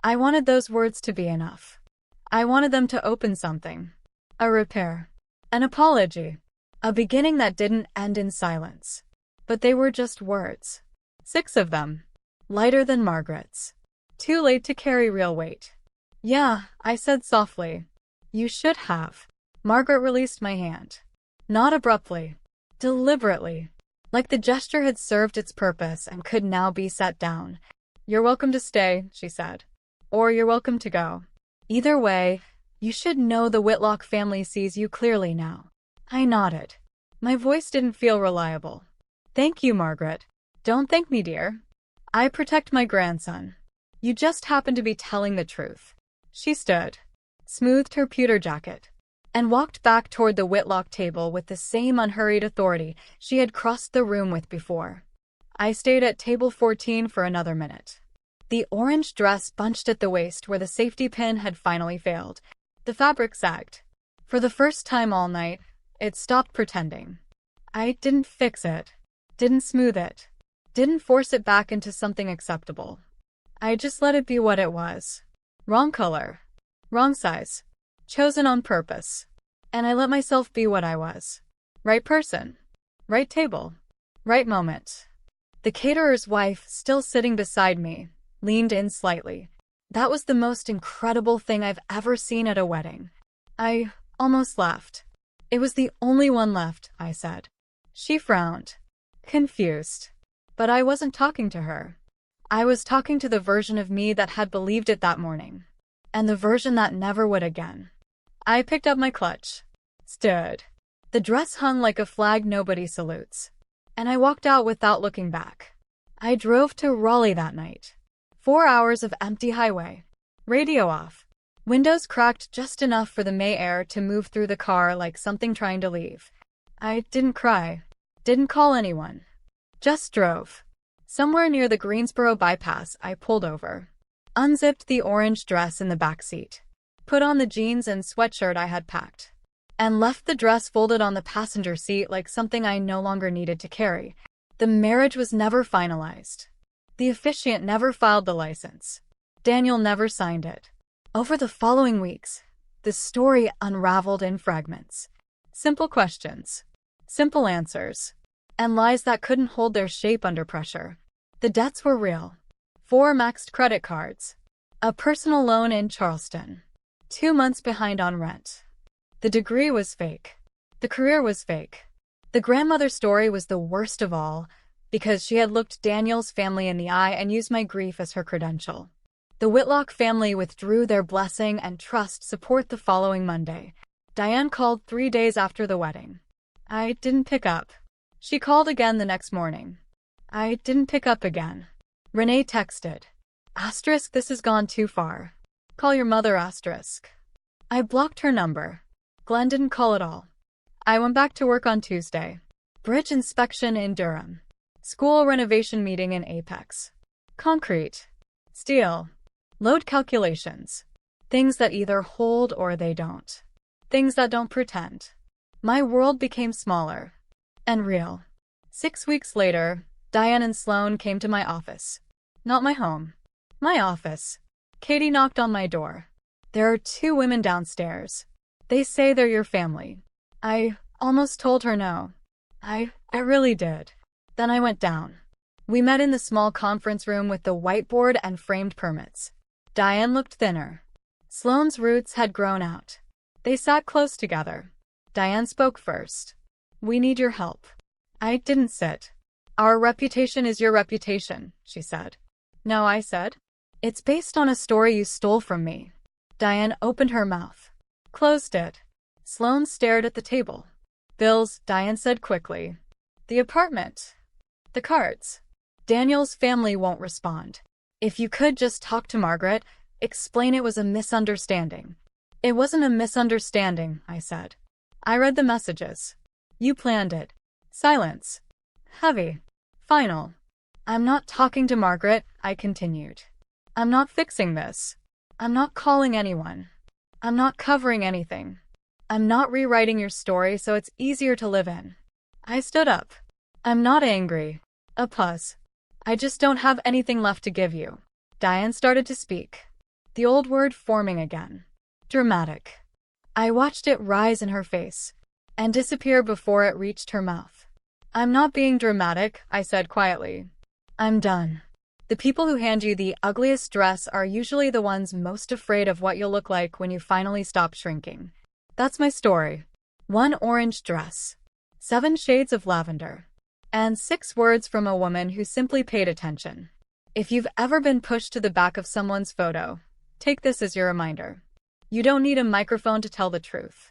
Speaker 1: I wanted those words to be enough. I wanted them to open something. A repair. An apology. A beginning that didn't end in silence. But they were just words. 6 of them. Lighter than Margaret's. Too late to carry real weight. Yeah, I said softly. You should have. Margaret released my hand. Not abruptly. Deliberately. Like the gesture had served its purpose and could now be set down. You're welcome to stay, she said. Or you're welcome to go. Either way, you should know the Whitlock family sees you clearly now. I nodded. My voice didn't feel reliable. Thank you, Margaret. Don't thank me, dear. I protect my grandson. You just happen to be telling the truth. She stood, smoothed her pewter jacket, and walked back toward the Whitlock table with the same unhurried authority she had crossed the room with before. I stayed at table 14 for another minute. The orange dress bunched at the waist where the safety pin had finally failed. The fabric sagged. For the first time all night, it stopped pretending. I didn't fix it, didn't smooth it, didn't force it back into something acceptable. I just let it be what it was. Wrong color, wrong size, chosen on purpose. And I let myself be what I was. Right person, right table, right moment. The caterer's wife, still sitting beside me, leaned in slightly. That was the most incredible thing I've ever seen at a wedding. I almost laughed. It was the only one left, I said. She frowned, confused. But I wasn't talking to her. I was talking to the version of me that had believed it that morning, and the version that never would again. I picked up my clutch, stood. The dress hung like a flag nobody salutes, and I walked out without looking back. I drove to Raleigh that night. 4 hours of empty highway. Radio off. Windows cracked just enough for the May air to move through the car like something trying to leave. I didn't cry. Didn't call anyone. Just drove. Somewhere near the Greensboro bypass, I pulled over. Unzipped the orange dress in the back seat. Put on the jeans and sweatshirt I had packed. And left the dress folded on the passenger seat like something I no longer needed to carry. The marriage was never finalized. The officiant never filed the license. Daniel never signed it. Over the following weeks, the story unraveled in fragments. Simple questions, simple answers, and lies that couldn't hold their shape under pressure. The debts were real. 4 maxed credit cards. A personal loan in Charleston. 2 months behind on rent. The degree was fake. The career was fake. The grandmother story was the worst of all, because she had looked Daniel's family in the eye and used my grief as her credential. The Whitlock family withdrew their blessing and trust support the following Monday. Diane called 3 days after the wedding. I didn't pick up. She called again the next morning. I didn't pick up again. Renee texted. Asterisk, this has gone too far. Call your mother, asterisk. I blocked her number. Glenn didn't call at all. I went back to work on Tuesday. Bridge inspection in Durham. School renovation meeting in Apex. Concrete. Steel. Load calculations. Things that either hold or they don't. Things that don't pretend. My world became smaller. And real. 6 weeks later, Diane and Sloan came to my office. Not my home. My office. Katie knocked on my door. There are 2 women downstairs. They say they're your family. I almost told her no. I really did. Then I went down. We met in the small conference room with the whiteboard and framed permits. Diane looked thinner. Sloane's roots had grown out. They sat close together. Diane spoke first. We need your help. I didn't sit. Our reputation is your reputation, she said. No, I said. It's based on a story you stole from me. Diane opened her mouth. Closed it. Sloane stared at the table. Bills, Diane said quickly. The apartment. The cards. Daniel's family won't respond. If you could just talk to Margaret, explain it was a misunderstanding. It wasn't a misunderstanding, I said. I read the messages. You planned it. Silence. Heavy. Final. I'm not talking to Margaret, I continued. I'm not fixing this. I'm not calling anyone. I'm not covering anything. I'm not rewriting your story so it's easier to live in. I stood up. I'm not angry. A pause. I just don't have anything left to give you. Diane started to speak. The old word forming again. Dramatic. I watched it rise in her face and disappear before it reached her mouth. I'm not being dramatic, I said quietly. I'm done. The people who hand you the ugliest dress are usually the ones most afraid of what you'll look like when you finally stop shrinking. That's my story. 1 orange dress. 7 shades of lavender. And 6 words from a woman who simply paid attention. If you've ever been pushed to the back of someone's photo, take this as your reminder. You don't need a microphone to tell the truth.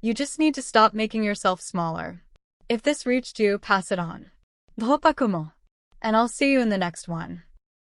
Speaker 1: You just need to stop making yourself smaller. If this reached you, pass it on. And I'll see you in the next one.